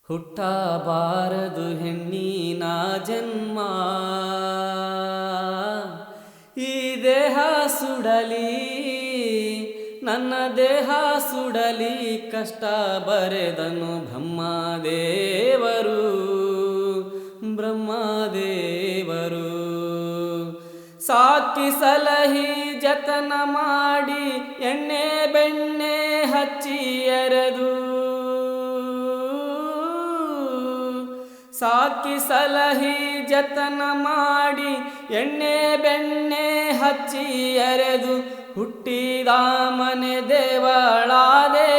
ಹುಟ್ಟಬಾರದು ಹೆಣ್ಣಿನ ಜನ್ಮ, ಈ ದೇಹ ಸುಡಲಿ ನನ್ನ ದೇಹ ಸುಡಲಿ, ಕಷ್ಟ ಬರೆದನು ಬ್ರಹ್ಮದೇವರು ಬ್ರಹ್ಮದೇವರು. ಸಾಕಿ ಸಲಹಿ ಜತನ ಮಾಡಿ ಎಣ್ಣೆ ಬೆಣ್ಣೆ ಹಚ್ಚಿ ಎರೆದು, ಸಾಕಿ ಸಲಹಿ ಜತನ ಮಾಡಿ ಎಣ್ಣೆ ಬೆಣ್ಣೆ ಹಚ್ಚಿ ಎರೆದು, ಹುಟ್ಟಿದ ಮನೆ ದೇವಳಾದೆ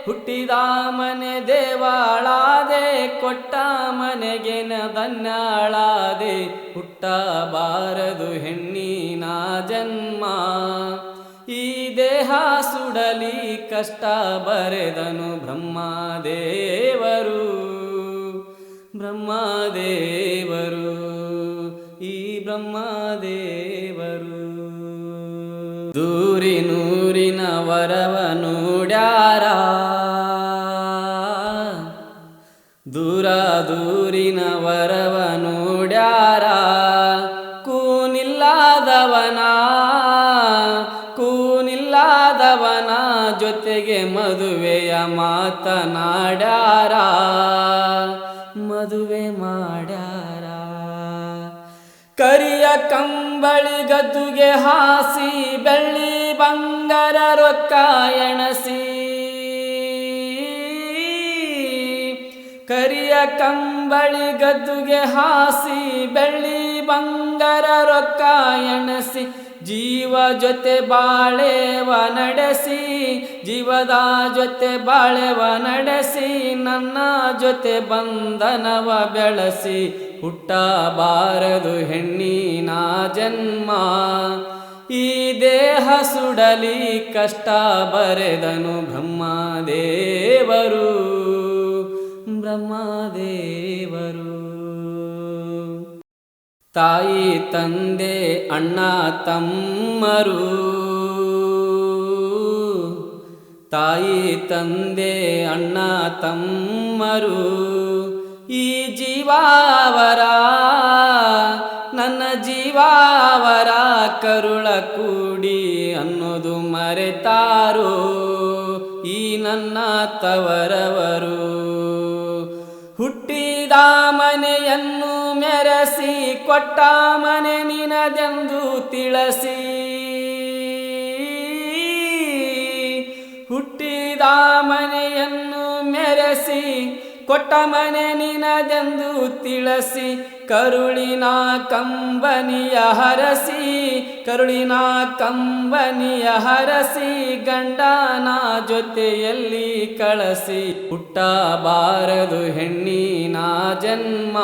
ಹುಟ್ಟಿದ ಮನೆ ದೇವಳಾದೆ, ಕೊಟ್ಟ ಮನೆಗೆ ಧನ್ಯಳಾದೆ. ಹುಟ್ಟಬಾರದು ಹೆಣ್ಣಿನ ಜನ್ಮ, ಈ ದೇಹ ಸುಡಲಿ ಕಷ್ಟ ಬರೆದನು ಬ್ರಹ್ಮದೇವರು ಬ್ರಹ್ಮದೇವರು ಈ ಬ್ರಹ್ಮದೇವರು. ದೂರಿನೂರಿನ ವರವ ನೋಡ್ಯಾರ, ದೂರ ದೂರಿನ ವರವ ನೋಡ್ಯಾರ, ಕೂನಿಲ್ಲದವನ ಜೊತೆಗೆ ಮದುವೆಯ ಮಾತನಾಡ್ಯಾರ, ಮದುವೆ ಮಾಡ್ಯಾರ. ಕರಿಯ ಕಂಬಳಿ ಗದ್ದುಗೆ ಹಾಸಿ, ಬೆಳ್ಳಿ ಬಂಗಾರ ರೊಕ್ಕ ಎಣಸಿ, ಕರಿಯ ಕಂಬಳಿ ಗದ್ದುಗೆ ಹಾಸಿ, ಬೆಳ್ಳಿ ಬಂಗಾರ ರೊಕ್ಕ ಎಣಸಿ, ಜೀವ ಜೊತೆ ಬಾಳೆವ ನಡೆಸಿ, ಜೀವದ ಜೊತೆ ಬಾಳೆವ ನಡೆಸಿ, ನನ್ನ ಜೊತೆ ಬಂಧನವ ಬೆಳೆಸಿ. ಹುಟ್ಟಬಾರದು ಹೆಣ್ಣಿನ ಜನ್ಮ, ಈ ದೇಹ ಸುಡಲಿ ಕಷ್ಟ ಬರೆದನು ಬ್ರಹ್ಮದೇವರು ಬ್ರಹ್ಮದೇವರು. ತಾಯಿ ತಂದೆ ಅಣ್ಣ ತಮ್ಮರು, ತಾಯಿ ತಂದೆ ಅಣ್ಣ ತಮ್ಮರು, ಈ ಜೀವಾವರ ನನ್ನ ಜೀವಾವರ, ಕರುಳ ಕೂಡಿ ಅನ್ನೋದು ಮರೆತಾರೋ ಈ ನನ್ನ ತವರವರು. ಹುಟ್ಟಿದ ಮನೆಯನ್ನು ಮೆರೆಸಿ, ಕೊಟ್ಟ ಮನೆ ನಿನದೆಂದು ತಿಳಿಸಿ, ಹುಟ್ಟಿದ ಮನೆಯನ್ನು ಮೆರೆಸಿ, ಕೊಟ್ಟ ಮನೆ ನಿನದೆಂದು ತಿಳಿಸಿ, ಕರುಳಿನ ಕಂಬನಿಯ ಹರಸಿ, ಕರುಳಿನ ಕಂಬನಿಯ ಹರಸಿ, ಗಂಡನ ಜೊತೆಯಲ್ಲಿ ಕಳಸಿ. ಹುಟ್ಟಬಾರದು ಹೆಣ್ಣಿನ ಜನ್ಮ,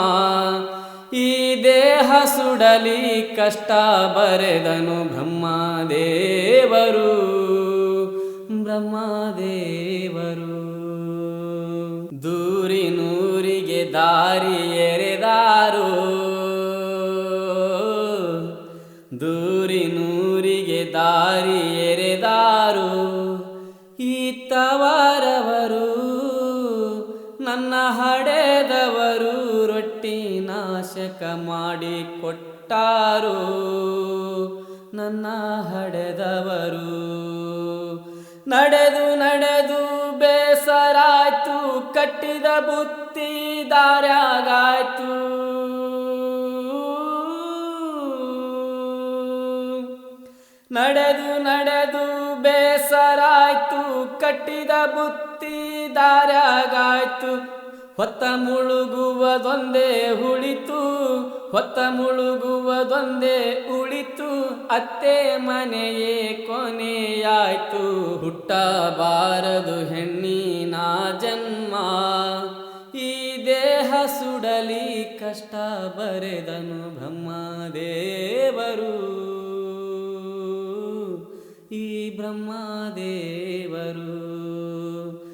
ಈ ದೇಹ ಸುಡಲಿ ಕಷ್ಟ ಬರೆದನು ಬ್ರಹ್ಮದೇವರು ಬ್ರಹ್ಮದೇವರು. ದೂರಿನೂರಿಗೆ ದಾರಿ ಎರೆದಾರೋ, ದೂರಿನೂರಿಗೆ ದಾರಿ ಎರೆದಾರೋ, ಈ ತವರವರು ನನ್ನ ಹಡೆದವರು, ರೊಟ್ಟಿ ನಾಶಕ ಮಾಡಿ ಕೊಟ್ಟಾರೋ ನನ್ನ ಹಡೆದವರು. ನಡೆದು ನಡೆದು ಬೇಸರಾಯ್ತು, ಕಟ್ಟಿದ ಬುತ್ತಿ ದಾರ್ಯಾಗಾಯ್ತು, ನಡೆದು ನಡೆದು ಬೇಸರಾಯ್ತು, ಕಟ್ಟಿದ ಬುತ್ತಿ ದಾರ್ಯಾಗಾಯ್ತು. ಹೊತ್ತ ಮುಳುಗುವುದೊಂದೇ ಉಳಿತು, ಹೊತ್ತ ಮುಳುಗುವುದೊಂದೇ ಉಳಿತು, ಅತ್ತೆ ಮನೆಯೇ ಕೊನೆಯಾಯ್ತು. ಹುಟ್ಟಬಾರದು ಹೆಣ್ಣಿನ ಜನ್ಮ, ಈ ದೇಹ ಸುಡಲಿ ಕಷ್ಟ ಬರೆದನು ಬ್ರಹ್ಮದೇವರು ಈ ಬ್ರಹ್ಮದೇವರು.